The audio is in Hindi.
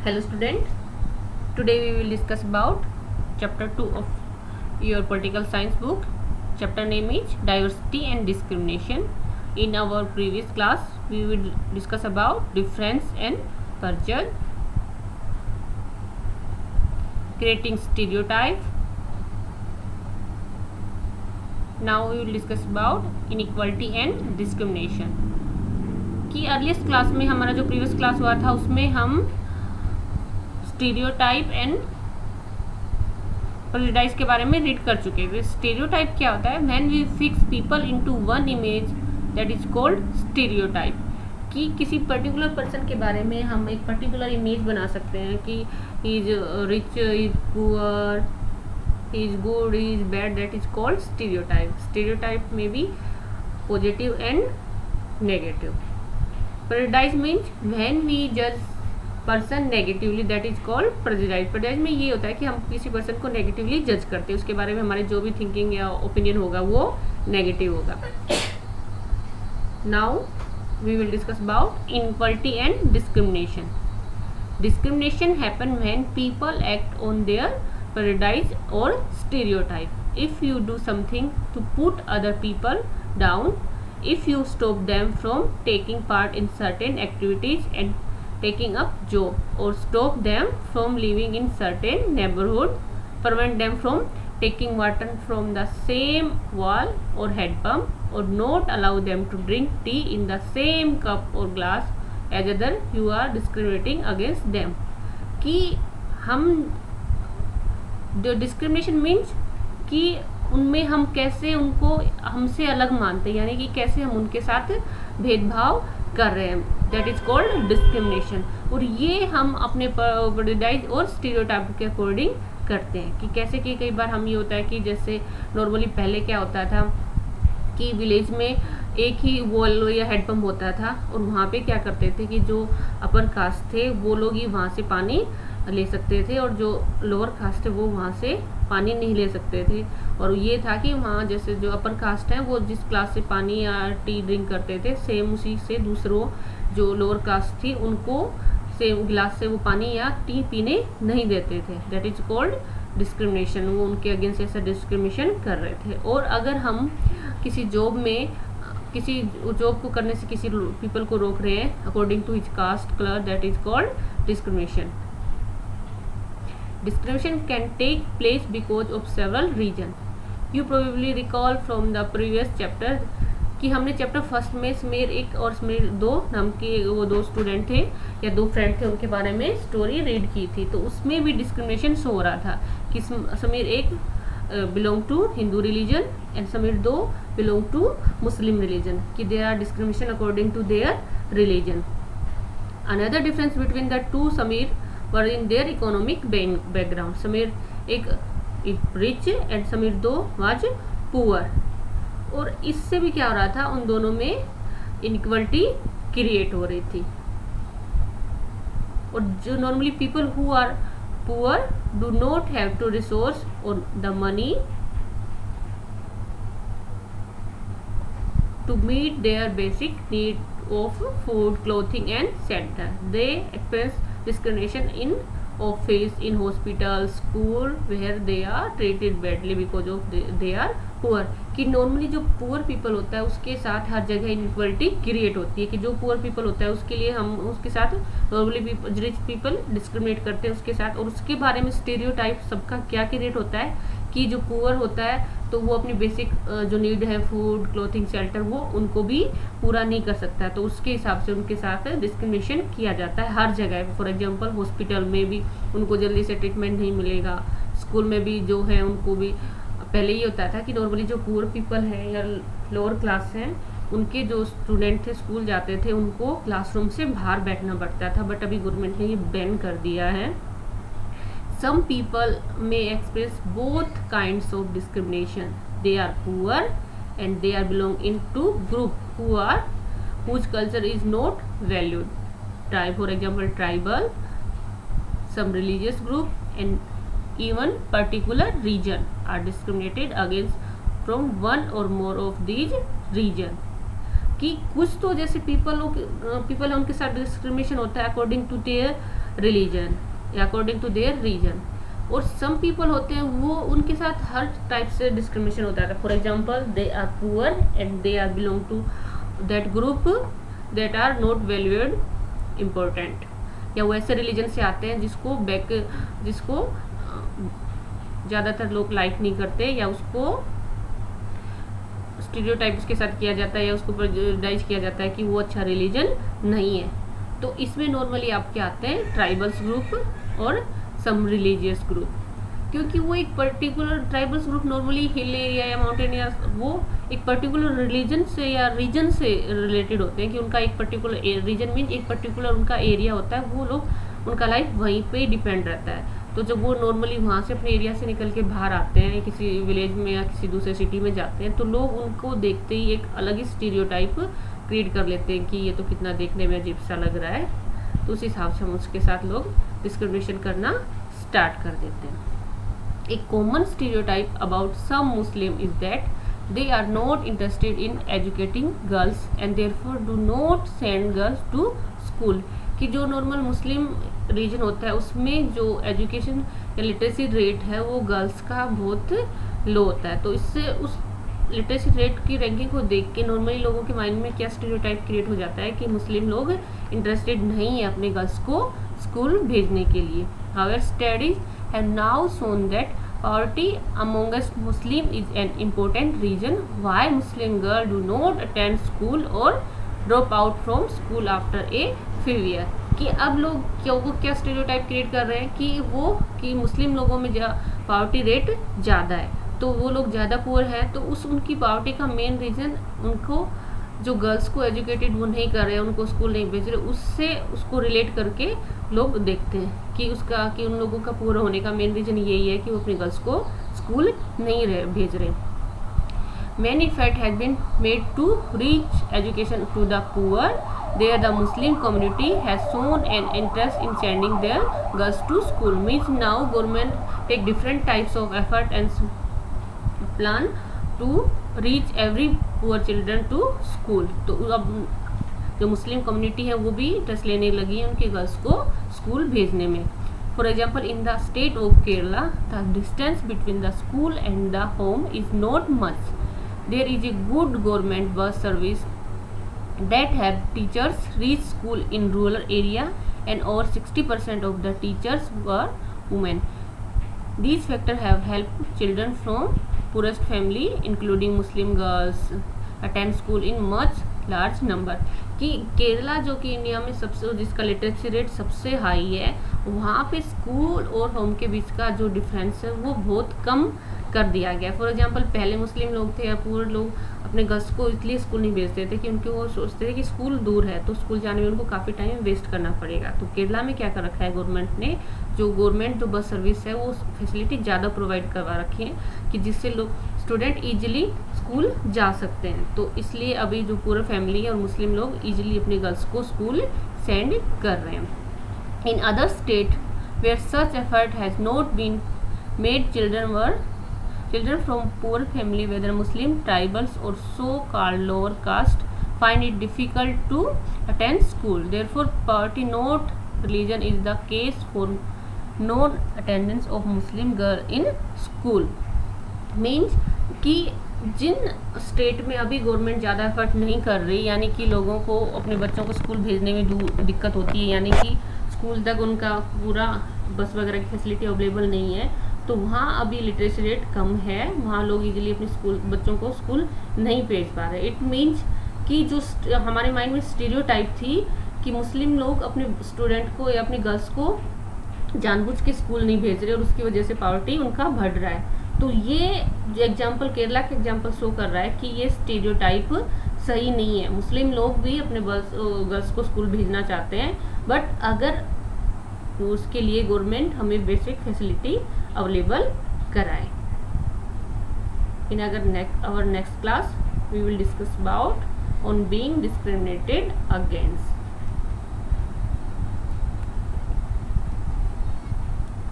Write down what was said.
Hello student, today we will discuss about chapter 2 of your political science book. Chapter name is diversity and discrimination. In our previous class we will discuss about difference and culture, creating stereotype. Now we will discuss about inequality and discrimination. कि अर्लीस्ट क्लास में हमारा जो प्रीवियस क्लास हुआ था उसमें हम स्टीरियोटाइप एंड प्रेजुडाइज के बारे में रीड कर चुके थे. स्टीरियोटाइप क्या होता है? When we fix people into one image that is called stereotype. कि किसी पर्टिकुलर पर्सन के बारे में हम एक पर्टिकुलर इमेज बना सकते हैं कि he is rich, is poor, he is good, he is bad. That is called stereotype. Stereotype में be positive and negative. Prejudice means when we जज person negatively, that is called prejudice. Prejudice में ये होता है कि हम किसी पर्सन को नेगेटिवली जज करते हैं, उसके बारे में हमारे जो भी थिंकिंग या ओपिनियन होगा वो नेगेटिव होगा. Now we will discuss about inequality and discrimination. Discrimination happen when people act on their prejudice और stereotype. If you do something to put other people down, if you stop them from taking part in certain activities and taking up job, or stop them from living in certain neighborhood, prevent them from taking water from the same well or head pump, or not allow them to drink tea in the same cup or glass as other, you are discriminating against them. कि हम जो discrimination means कि उनमें हम कैसे उनको हमसे अलग मानते हैं, यानी कि कैसे हम उनके साथ भेदभाव कर रहे हैं. That is called discrimination. और ये हम अपने प्रेजुडाइज और स्टीरियोटाइप के अकॉर्डिंग करते हैं. कि कैसे कि कई बार हम ये होता है कि जैसे नॉर्मली पहले क्या होता था कि विलेज में एक ही वॉल या हेडपम्प होता था, और वहाँ पे क्या करते थे कि जो अपर कास्ट थे वो लोग ही वहाँ से पानी ले सकते थे, और जो लोअर कास्ट थे वो वहाँ से पानी नहीं ले सकते थे. और ये था कि वहाँ जैसे जो अपर कास्ट है वो जिस क्लास से पानी या टी ड्रिंक करते थे, सेम उसी से दूसरों जो लोअर कास्ट थी उनको सेम गिलास से वो पानी या टी पीने नहीं देते थे. That is called discrimination. वो उनके अगेंस्ट ऐसा डिस्क्रिमिनेशन कर रहे थे. और अगर हम किसी जॉब में किसी जॉब को करने से किसी पीपल को रोक रहे हैं according to his caste colour, that is called discrimination. Discrimination can take place because of several reasons. You probably recall from the previous chapter कि हमने चैप्टर फर्स्ट में समीर एक और समीर दो नाम के वो दो स्टूडेंट थे या दो फ्रेंड थे, उनके बारे में स्टोरी रीड की थी. तो उसमें भी डिस्क्रिमिनेशन शो हो रहा था कि समीर एक belong to Hindu religion and Sameer दो बिलोंग टू मुस्लिम रिलीजन. कि there are discrimination according to their religion. Another difference between the two Sameer were in their economic background. Sameer एक रिच एंड समीर दो was poor. और इससे भी क्या हो रहा था, उन दोनों में इनइक्वालिटी क्रिएट हो रही थी. और जो normally people who are poor do not have to resource और the money to meet their basic need of food, clothing and shelter. They experience discrimination in office, in hospital, school, where they are treated badly because of they are poor. कि नॉर्मली जो पुअर पीपल होता है उसके साथ हर जगह इनइक्वालिटी क्रिएट होती है. कि जो पुअर पीपल होता है उसके लिए हम उसके साथ नॉर्मली रिच पीपल डिस्क्रिमिनेट करते हैं उसके साथ. और उसके बारे में स्टीरियोटाइप सबका क्या क्रिएट होता है कि जो पुअर होता है तो वो अपनी बेसिक जो नीड है फूड, क्लोथिंग, शेल्टर, वो उनको भी पूरा नहीं कर सकता. तो उसके हिसाब से उनके साथ डिस्क्रिमिनेशन किया जाता है हर जगह. फॉर एग्जांपल हॉस्पिटल में भी उनको जल्दी से ट्रीटमेंट नहीं मिलेगा. स्कूल में भी जो है उनको भी पहले ये होता था कि नॉर्मली जो पुअर पीपल हैं या लोअर क्लास हैं उनके जो स्टूडेंट थे स्कूल जाते थे उनको क्लासरूम से बाहर बैठना पड़ता था. बट अभी गवर्नमेंट ने ये बैन कर दिया है. Some people may experience both kinds of discrimination. They are poor and they are belong into group whose culture is not valued. For example, tribal, some religious group and even particular region are discriminated against from one or more of these region. कि कुछ तो जैसे पीपल है उनके साथ डिस्क्रिमिनेशन होता है अकॉर्डिंग टू देयर रिलीजन या अकॉर्डिंग टू देयर रीजन। और सम पीपल होते हैं वो उनके साथ हर टाइप से डिस्क्रिमिनेशन होता है। For example they are poor and they are belong to that group that are not valued important, या वो ऐसे रिलीजन से आते हैं जिसको ज़्यादातर लोग लाइक नहीं करते, या उसको स्टीरियोटाइप उसके साथ किया जाता है, या उसको प्रेजुडिस किया जाता है कि वो अच्छा रिलीजन नहीं है। तो इसमें नॉर्मली आपके आते हैं ट्राइबल्स ग्रुप और सम रिलीजियस ग्रुप, क्योंकि वो एक particular tribals group normally hill area या माउंटेन एरिया, वो एक पर्टिकुलर रिलीजन से या रीजन से रिलेटेड होते हैं कि उनका एक पर्टिकुलर रीजन मीन एक पर्टिकुलर उनका एरिया होता है, वो लोग उनका लाइफ वहीं पे डिपेंड रहता है। तो जब वो नॉर्मली वहाँ से अपने एरिया से निकल के बाहर आते हैं, किसी विलेज में या किसी दूसरे सिटी में जाते हैं, तो लोग उनको देखते ही एक अलग ही स्टीरियोटाइप क्रिएट कर लेते हैं कि ये तो कितना देखने में अजीब सा लग रहा है। तो उस हिसाब से हम उसके साथ लोग डिस्क्रिमिनेशन करना स्टार्ट कर देते हैं। एक common stereotype about some Muslim is that they are not interested in educating girls and therefore do not send girls to school। कि जो नॉर्मल मुस्लिम रीजन होता है उसमें जो एजुकेशन या लिटरेसी रेट है वो गर्ल्स का बहुत लो होता है। तो इससे उस लिटरेसी रेट की रैंकिंग को देख के नॉर्मली लोगों के माइंड में क्या स्टीरियोटाइप क्रिएट हो जाता है कि मुस्लिम लोग इंटरेस्टेड नहीं है अपने गर्ल्स को स्कूल भेजने के लिए। However studies have now shown that poverty amongst Muslim is an important reason why Muslim girls do not attend school or drop out from school after a few years। कि अब लोग क्या स्टीरियोटाइप क्रिएट कर रहे हैं कि मुस्लिम लोगों में पावर्टी रेट ज़्यादा है, तो वो लोग ज़्यादा पुअर है, तो उनकी पावर्टी का मेन रीज़न उनको जो गर्ल्स को एजुकेटेड वो नहीं कर रहे हैं, उनको स्कूल नहीं भेज रहे, उसको रिलेट करके लोग देखते हैं कि उन लोगों का पूरा होने का मेन रीज़न यही है कि वो अपनी गर्ल्स को स्कूल नहीं भेज रहे। Many effort has been made to reach education to the poor. There the Muslim community has shown an interest in sending their girls to school। Means now government take different types of effort and plan to reach every poor children to school। तो अब जो मुस्लिम कम्युनिटी है वो भी इंटरेस्ट लेने लगी है उनकी गर्ल्स को स्कूल भेजने में। For example in the state of Kerala the distance between the school and the home is not much. There is a good government bus service that have teachers reach school in rural area and over 60% of the teachers were women। These factors have helped children from poorest family including Muslim girls attend school in much large number। कि केरला जो कि इंडिया में सबसे जिसका लिटरेसी रेट सबसे हाई है, वहाँ पे स्कूल और होम के बीच का जो डिफरेंस है वो बहुत कम कर दिया गया। फॉर एग्जांपल पहले मुस्लिम लोग थे या पूरे लोग अपने गर्ल्स को इसलिए स्कूल नहीं भेजते थे कि उनके वो सोचते थे कि स्कूल दूर है तो स्कूल जाने में उनको काफ़ी टाइम वेस्ट करना पड़ेगा। तो केरला में क्या कर रखा है गवर्नमेंट ने, जो बस सर्विस है वो फैसिलिटी ज़्यादा प्रोवाइड करवा रखी है कि जिससे लोग स्टूडेंट ईजिली स्कूल जा सकते हैं। तो इसलिए अभी जो पूरा फैमिली है और मुस्लिम लोग ईजिली अपने गर्ल्स को स्कूल सेंड कर रहे हैं। In other state where such effort has not been made children from poor family whether Muslim, tribals or so-called lower caste find it difficult to attend school। Therefore poverty not religion is the case for non-attendance of Muslim girl in school। Means कि जिन स्टेट में अभी गवर्नमेंट ज़्यादा एफर्ट नहीं कर रही, यानी कि लोगों को अपने बच्चों को स्कूल भेजने में दिक्कत होती है, यानी कि स्कूल तक उनका पूरा बस वगैरह की फैसिलिटी अवेलेबल नहीं है, तो वहाँ अभी लिटरेसी रेट कम है, वहाँ लोग इजीली अपने बच्चों को स्कूल नहीं भेज पा रहे। इट मीन्स कि जो हमारे माइंड में स्टीरियोटाइप थी कि मुस्लिम लोग अपने स्टूडेंट को या अपनी गर्ल्स को जानबूझ के स्कूल नहीं भेज रहे और उसकी वजह से पावर्टी उनका बढ़ रहा है। तो ये जो एग्जाम्पल केरला का एग्जाम्पल शो कर रहा है कि ये स्टीरियोटाइप सही नहीं है। मुस्लिम लोग भी अपने गर्ल्स को स्कूल भेजना चाहते हैं, बट अगर उसके लिए गवर्नमेंट हमें बेसिक फैसिलिटी अवेलेबल कराए। इन our next class we will discuss about on being discriminated against।